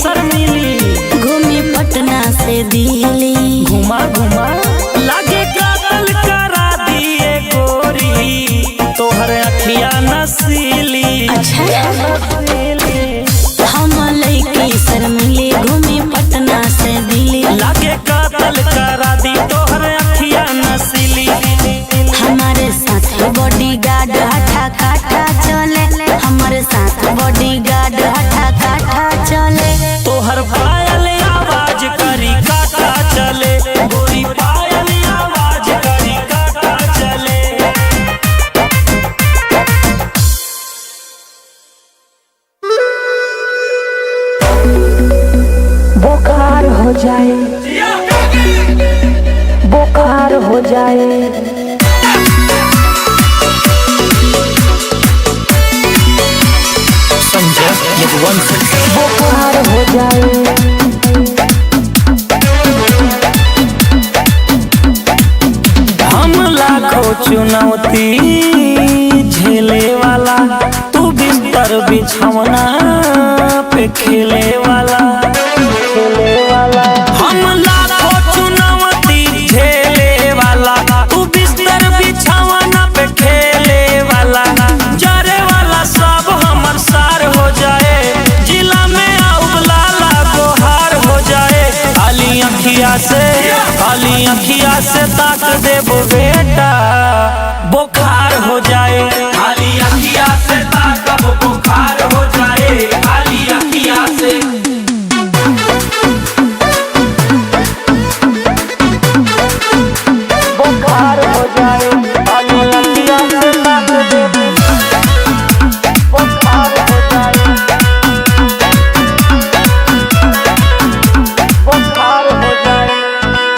तोहर मिली। घूमी पटना से दिल्ली, घुमा घुमा लागे कातल करा दिए गोरी, तोहर अखिया नसीली। अच्छा हम लइकी शर्मिली, घूमी पटना से दिल्ली, लागे कातल करा दी तोहर अखिया नसीली। हमारे साथ बॉडीगार्ड हठा काठा चले, हमारे साथ बॉडीगार्ड हठा काठा चले। तोहर पायल आवाज करी काटा चले, गोरी पायल आवाज करी काटा चले। बुखार हो जाए, बुखार हो जाए, संजय यदुवंशी। बुखार हो जाए, हम लाखों चुनौती झेले वाला, तू बिस्तर बिछौना पे खेले वाला। हम लाखों चुनौती झेले वाला, तू बिस्तर बिछौना पे खेले वाला। जरे वाला सब हमर सार हो जाए, जिला में आउलाला गोहार हो जाए। खाली अखिया से ताक देबो बेटा, बुखार हो जाए। खाली अखिया से ताकब बुखार हो जाए, खाली अखिया से। बुखार हो जाए, खाली अखिया से ताक दे, बुखार हो जाए, बुखार हो जाए।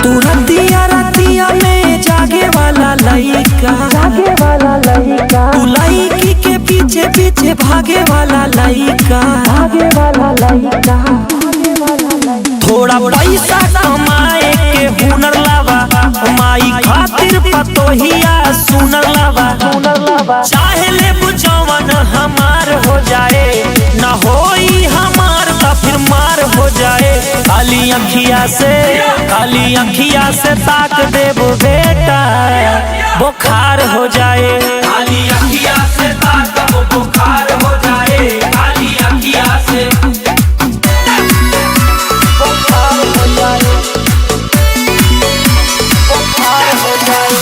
तू रतिया में जागे वाला लइका, जागे वाला लड़का, तू लइकी के पीछे पीछे भागे वाला लइका। भागे वाला लड़का, भागे वाला लड़का। थोड़ा पैसा कमाए के हुनर लावा, माई खातिर पतोहिया सुनर लावा। चाहे ले बुझवन हमार हो जाए, ना होई हमार तो फिर मार हो जाए। खाली अखिया से ताक देबो बेटा, बुखार हो जाए। खाली अखिया से ताकब बुखार हो जाए, खाली अखिया से। बुखार हो जाए, बुखार हो जाए,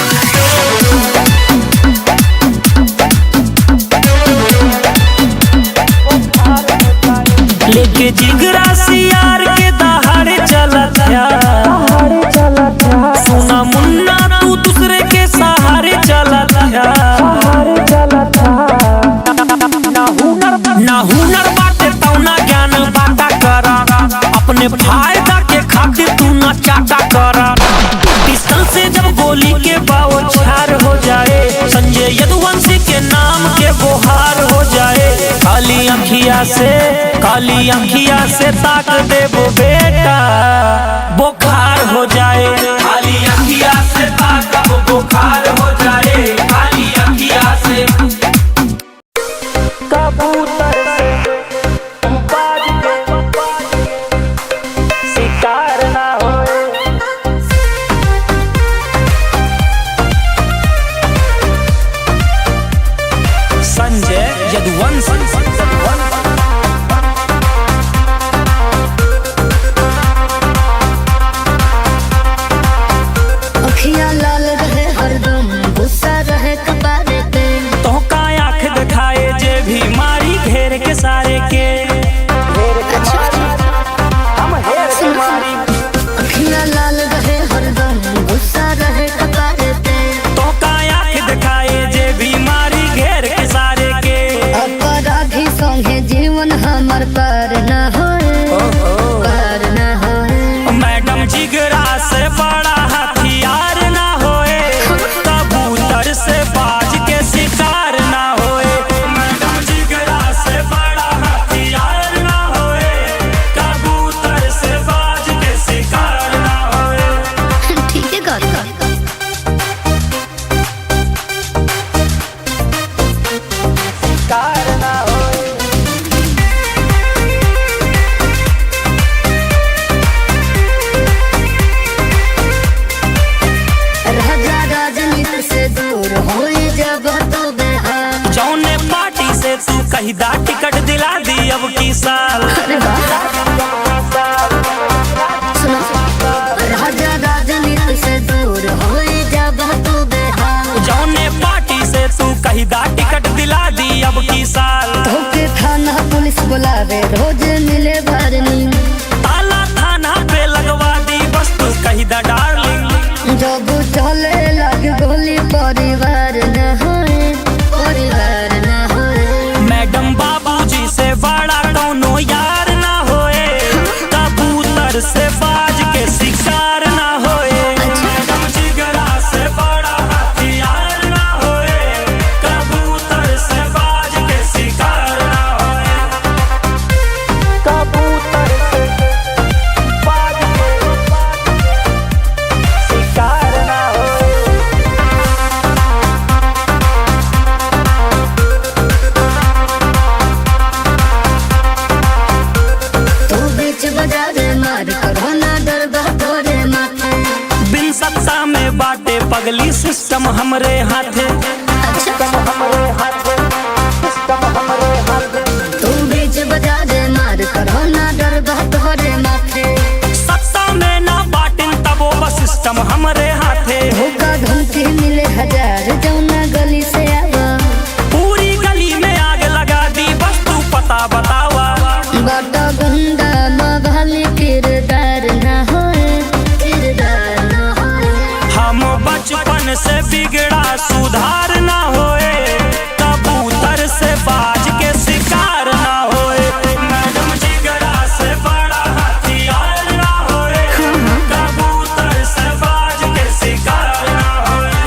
बुखार हो जाए। लेके जिगरा सियार के दहाड़े चलत है, सहारे चलत है, सुना मुन्ना तू दूसरे के सहारे चलत है। सहारे चलत है। ना हुनर बाटे तो ना ज्ञान बाटा करा, अपने फायदा के खातिर तू ना चाटा करा। पिस्तल से जब गोली के बौछार हो जाए, संजय यदुवंशी के नाम के बोहार हो जाए। खाली अखिया से ताक देबो बेटा, बुखार हो जाए। खाली अखिया से ताकब बुखार हो जाए, खाली अखिया से। कबूतर से बाज के शिकार ना होए, संजय यदुवंशी। की साल। अरे वाह सुनो राजा राजनीति से दूर हो जब तू बेहाल जौने पार्टी से तू कही दा टिकट दिला दी अब की साल। धोखे थाना पुलिस बुलावे रोज मिले भरनी ताला थाना पे लगवा दी बस तू कही दा डार्लिंग। जब चले लग गोली परिवार न होए परिवार न होए मैडम बाबूजी से बड़ा कोनो यार ना होए कबूतर से बाज के शिकार ना होए मैडम जिगरा से बड़ा हथियार ना होए कबूतर से बाज के शिकार ना होए कबूतर से बाज के शिकार ना होए। तू बीच बाजार मार करो ना डर तोरे माथे बिन सत्ता में बाटे पगली सिस्टम हमरे हाथे। हमरे हाथे सिस्टम हमरे हाथे। तू बीच बाजार मार करो ना डर तोरे माथे सत्ता में ना बाटिन तबो बस सिस्टम हमरे हाथे। धोखा धमकी मिले हजार जौना गली से आवा पूरी गली में आग लगा दी बस तू पता बतावा। बड़ा गुंडा मवाली किरदार न होए किरदार न होए हम बचपन से बिगड़ा सुधार ना होए कबूतर से बाज के शिकार ना होए मैडम जिगरा से बड़ा हथियार ना होए कबूतर से बाज के शिकार ना होए।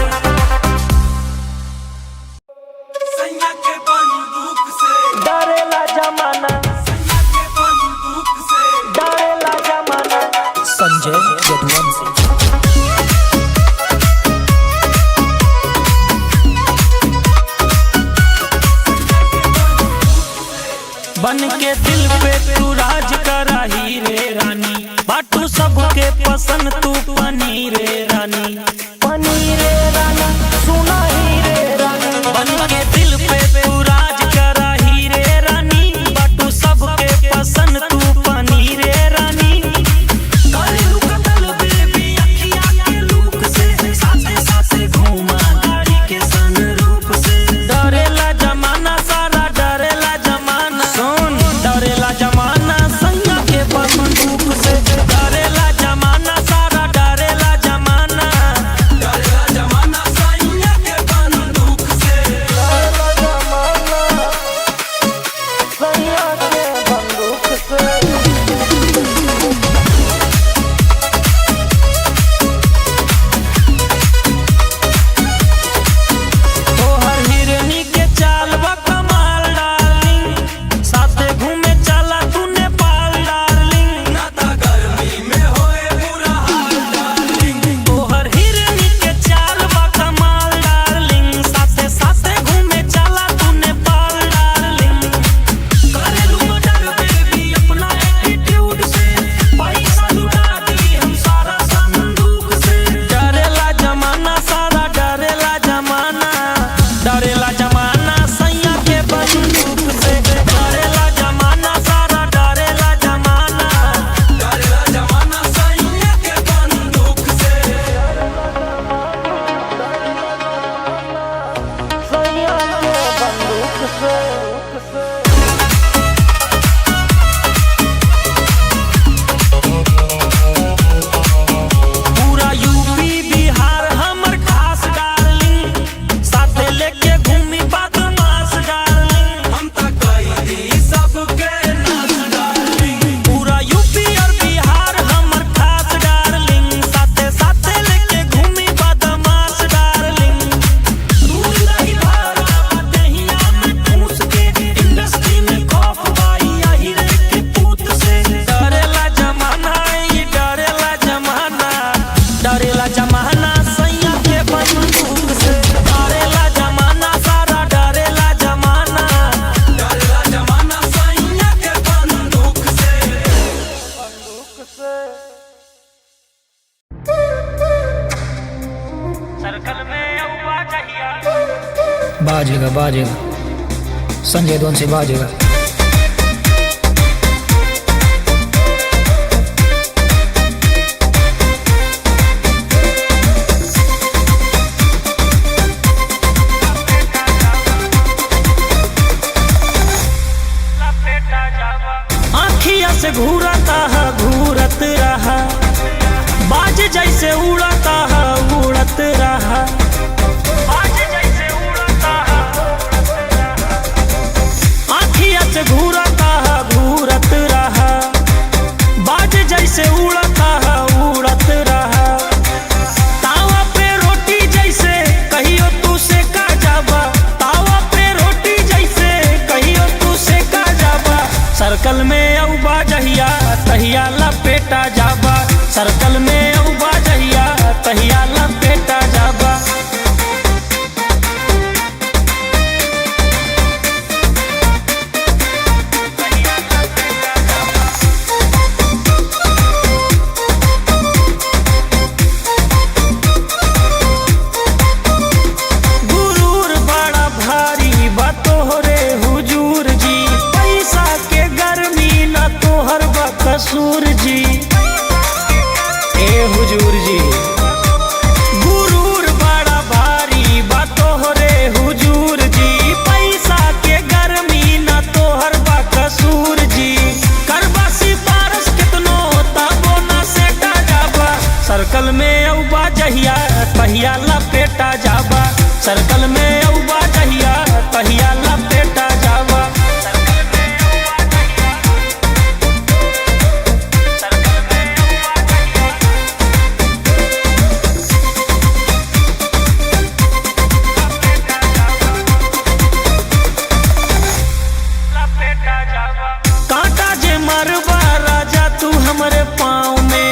सैया के बंदूक से डरेला जमाना सैया के बंदूक से डरेला जमाना। संजय यदुवंशी बन के दिल पे तू राज करा हीरे रानी बाटू सबके पसंद तू पनीरे रानी पनीरे रानी सुना हीरे रानी बन के दिल पे तू राज करा हीरे रानी बाटू सबके पसंद तू पनीरे रानी। करेलू कतल बेबी अखिया के लूक से साथे साथे घूमा गाड़ी के सनरूफ से डरेला जमाना सारा डरेला जमाना सुन डरेला जमाना सैया के बंदूक से डरेला जमाना सारा डरेला जमाना सैया के बंदूक से डरेला जमाना सैया के बंदूक से। तोहर हिरनी के चाल बा कमाल डार्लिंग साथे घूमे चला तू नेपाल डार्लिंग नाता गर्मी में होए बुरा हाल डार्लिंग। तोहर हिरनी के चाल बा कमाल डार्लिंग साथे साथे घूमे चला तू नेपाल डार्लिंग। करेलू मर्डर बेबी अपना एटीट्यूड से पैसा लुटा दी हम सारा संदूक से डरेला जमाना सारा डरेला जमाना सैया के बंदूक से डरेला जमाना सारा डरेला जमाना सैया के बंदूक से सैया के बंदूक से। पूरा यूपी बिहार हमर खास डार्लिंग साथे लेके घूमी बदमाश डार्लिंग हम त कई सबके नाश डार्लिंग। पूरा यूपी और बिहार हमर खास डार्लिंग साथे साथे लेके घूमी बदमाश डार्लिंग। दूर रही भारा दहिया में ठूस के इंडस्ट्री में खौफ बाई यही रे के पूत से डरेला जमाना ये डरेला जमाना सैया के बंदूक से डरेला जमाना सारा डरेला जमाना सैया के बंदूक से। सर्कल में अब्बा कहिया बाजेगा संजय यदुवंशी बाजेगा। जैसे उड़ता है उड़त रहा। तावा पे रोटी जैसे कहियो तू से का जाबा, तावा पे रोटी जैसे कहियो तू से का जाबा। सर्कल में औबा जहिया तहिया लपेटा जाबा, सर्कल में औबा जहिया तहिया लपेटा जाबा। गुरूर बड़ा भारी बा तोहरे हुजूर जी, पैसा के गर्मी न तोहर बा कसूर जी। ए हुजूर जी गुरूर बड़ा भारी बा तोहरे हुजूर जी, पैसा के गर्मी न तोहर बा कसूर जी। करबा सिफारिश कितनो तबो न सेटा जाबा, सर्कल में औबा जहिया तहिया लपेटा जाबा, सर्कल में औबा जहिया तहिया लपेटा जाबा। कांटा जे मरबा राजा तू हमरे पाँव में,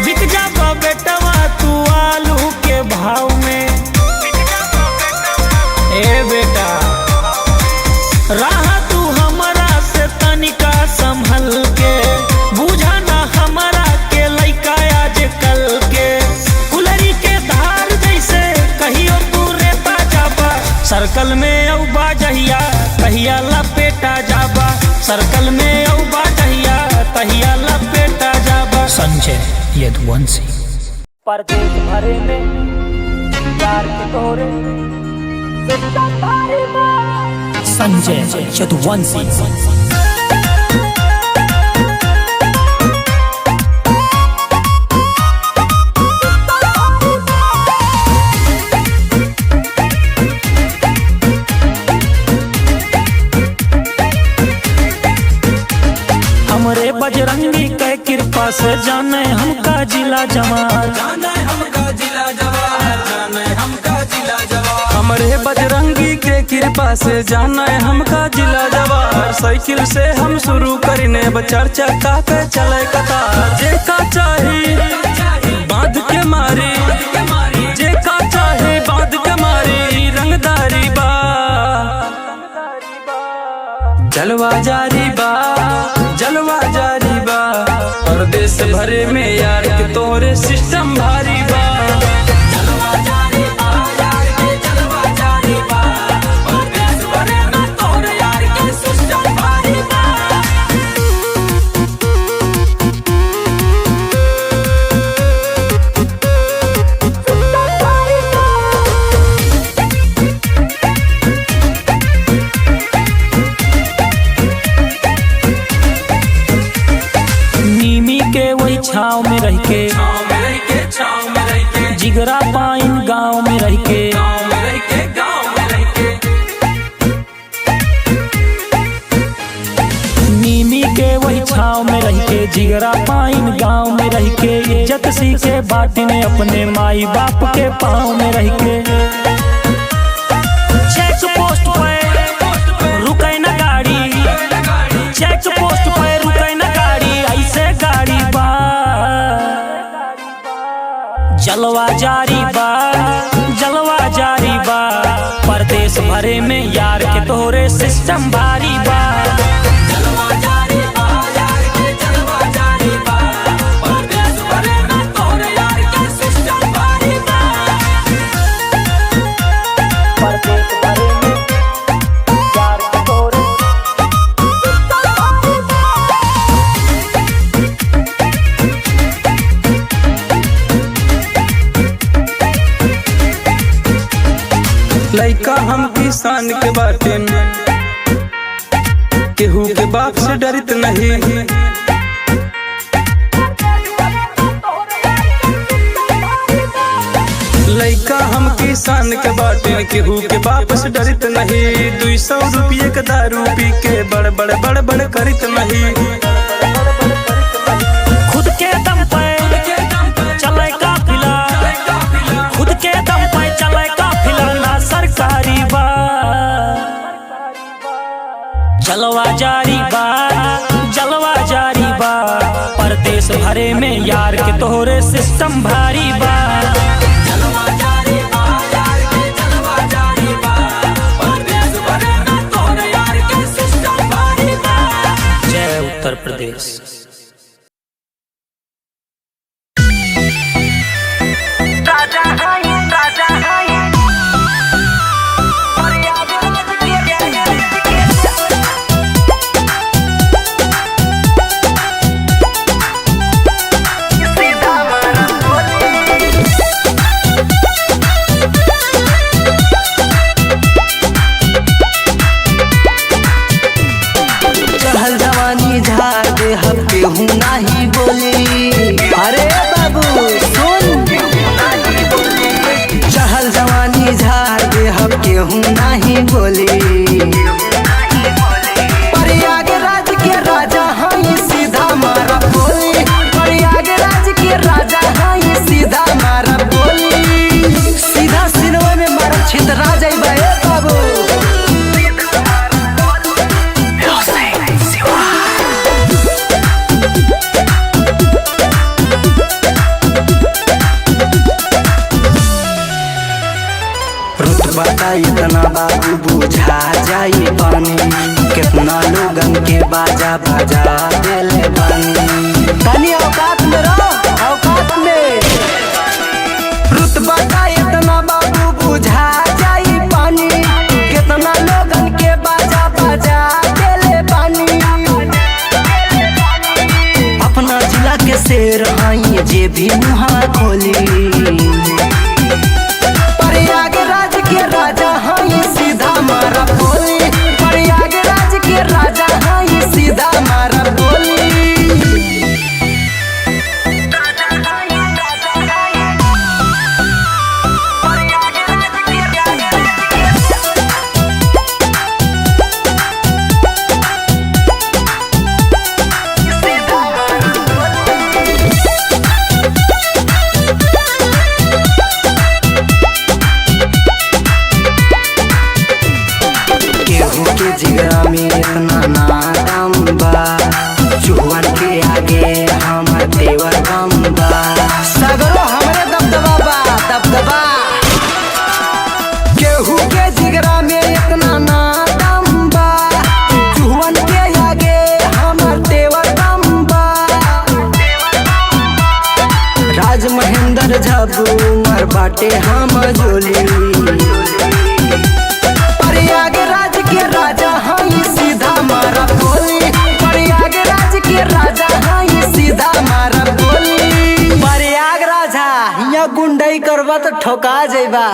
बिक जाबा बेटवा तू आलू के भाव में। ए बेटा रहा तू हमरा से तनिका संभल के, बुझा ना हमरा के लइका आज कल के। कुलरी के धार जैसे कहियो तू रेता जाबा, सर्कल में औबा जहिया तहिया लपेटा जाबा, सर्कल में औबा जहिया तहिया लपेटा जाबा। संजय यदुवंशी। परदेश भरे में प्यार के तोरे संजय यदुवंशी। हमरे बजरंगी के कृपा से जाने हमका जिला जवान, हमरे बजरंगी के कृपा से जाना है हमका जिला जवार। साइकिल से हम शुरू करने बचर चक्का पे चले कतार। जे का चाही बांध के मारी, जे का चाही बांध के मारी, रंगदारी बा जलवा जारी बा, जलवा जारी बा। परदेश भरे में यार के तोरे सिस्टम भारी बा। छाँव में रह के जिगरा पाइन गाँव में रह के, नीमी के वही छाँव में रह के जिगरा पाइन गाँव में रह के। इज्जत सीखे बाटने अपने माई बाप के पाँव में रह के। चेक पोस्ट पे रुके न गाड़ी, चेक पोस्ट पे रुके न गाड़ी, ऐसे गाड़ी बा जलवा जारी बा, जलवा जारी बा। परदेश भरे में यार के तोरे सिस्टम भारी बा। लइका हम किसान के बाटे, केहू के बाप से डरित नहीं। लइका हम किसान के बाटे, केहू के बाप से डरित नहीं। 200 रुपये के दारू पी के बड़ बड़ करित नहीं। खुद के देश भरे में यार के तोहरे सिस्टम भारी बा। जय उत्तर प्रदेश। नहीं बोली अरे बाबू सुन, चहल जवानी झाड़ दे हम केहू नहीं बोली। प्रयागराज के राजा हई सीधा मारा बोली, प्रयागराज के राजा हई सीधा मारा बोली। सीधा सिनवा में मारा छिंदरा जाइबा ए बाबू। बता इतना बाबू बुझा जाई पानी, कितना लोगन के बाजा बाजा देले बानी। तनी औकात में रहो, औकात में। रुतबा का इतना बाबू बुझा जाई पानी, कितना लोगन के बाजा बाजा देले बानी। अपना जिला के शेर हई जे भी मुहा खोली। प्रयागराज के राजा हई सीधा मारा बोली, प्रयागराज के राजा हई सीधा मारा बोली। जिगरा में इतना नाम बा, चुहन के आगे हमर देवर बम बा। सगरो हमरे दबदबा बा, दबदबा। केहू के जिगरा में इतना नाम बा, चुहन के आगे हमर देवर बम बा। राज महेंद्र झब्बू मर बाटे हम जोली। प्रयागराज के राजा हई सीधा मारा बोली, प्रयागराज के राजा हई सीधा मारा बोली। प्रयागराज यहाँ गुंडई करबा तो ठोका जेबा।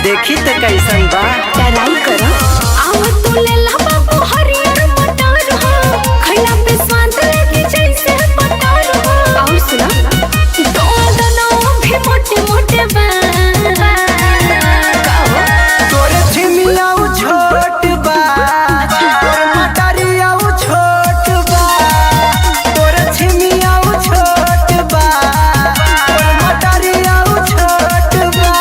देखी तो कैसन बा टराई करो आव तू ले ला बाबू हरियर मटर हो, खैला पे स्वाद लगे जैसे मटर हो। और सुना दोनों भी मोटे मोटे बा। तोरे झिमिया छोट बा, तोरे मटरिया छोट बा। तोरे झिमिया छोट बा, तोरे मटरिया छोट बा।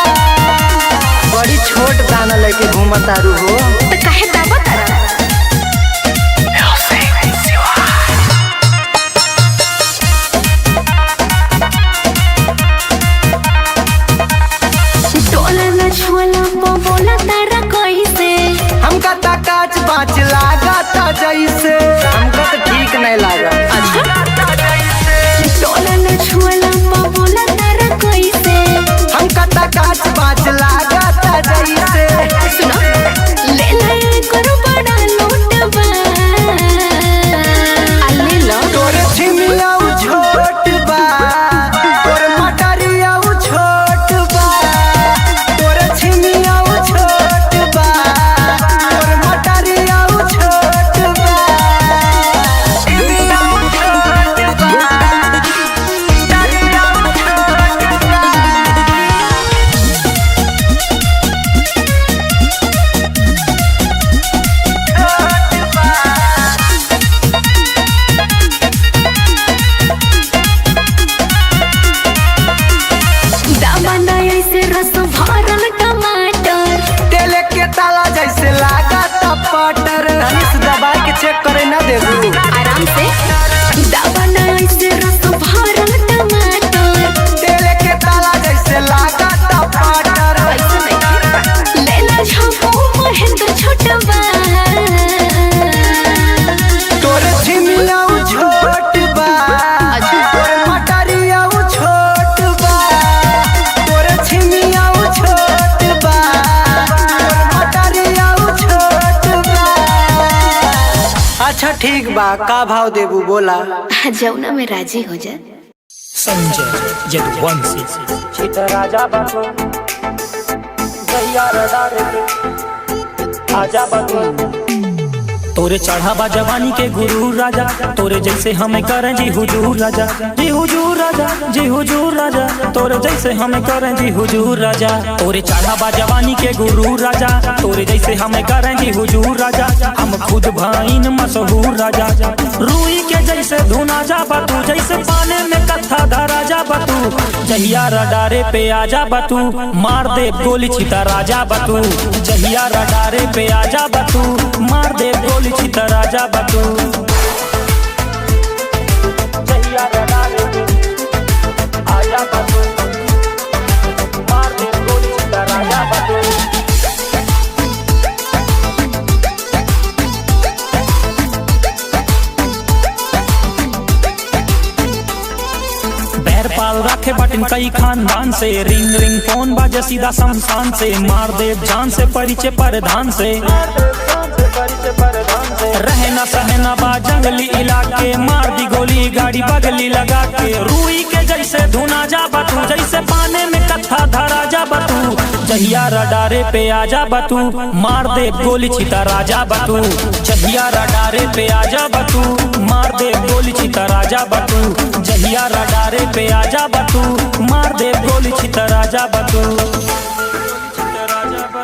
बड़ी छोट दाना लेके घूमतारू हो तो काहे दावा तारा। टोला न छुअला बोला तारा कैसे, हमका ता काच बाच लागता जैसे। हमका तो ठीक नहीं लगा। टोला न छुअला बोला तारा कैसे, हमका ता काच बाच लागता जैसे। सुनो ले ला अच्छा ठीक बा, का भाव देबू बोला। जौना में राजी हो जा। संजय यदुवंशी चित राजा बाबू जहिया रडारे आजा बाबू तोरे चढ़ावा जवानी के गुरु राजा, तोरे जैसे हमें करें जी हुजूर राजा, जी हुजूर राजा, जी हुजूर राजा, तोरे जैसे हमें करें जी हुजूर राजा। तोरे चढ़ावा जवानी के गुरु राजा, तोरे जैसे हमें करें जी हुजूर राजा। हम खुद भाईन मशहूर राजा, रूई के जैसे धुना जा बतू, जैसे पाने में कत्था धरा जा बतू। जहिया रडारे पे आजा बतू, मार दे गोली छिता राजा बतू। जहिया रडारे पे आजा बतू, मार दे गोली छिता राजा बतू। जहिया रडारे आजा बाबू मार दे गोली चित राजा बाबू बैर पाल रखे बटन कई खानदान से, रिंग रिंग फोन बाजे सीधा शमशान से। मार दे जान से परिचय परधान से, रहना सहना बा जंगली इलाके। मार दी गोली गाड़ी बगली लगा के, रूई के जैसे धुना जा बतू, जैसे पाने में कत्था धरा जा बतू। जहिया रडारे पे आजा बतू, मार दे गोली छिता राजा बतू। जहिया रडारे पे आजा बतू, मार दे गोली छिता राजा बतू। जहिया रडारे पे आजा बतू, मार दे गोली छिता राजा बतू।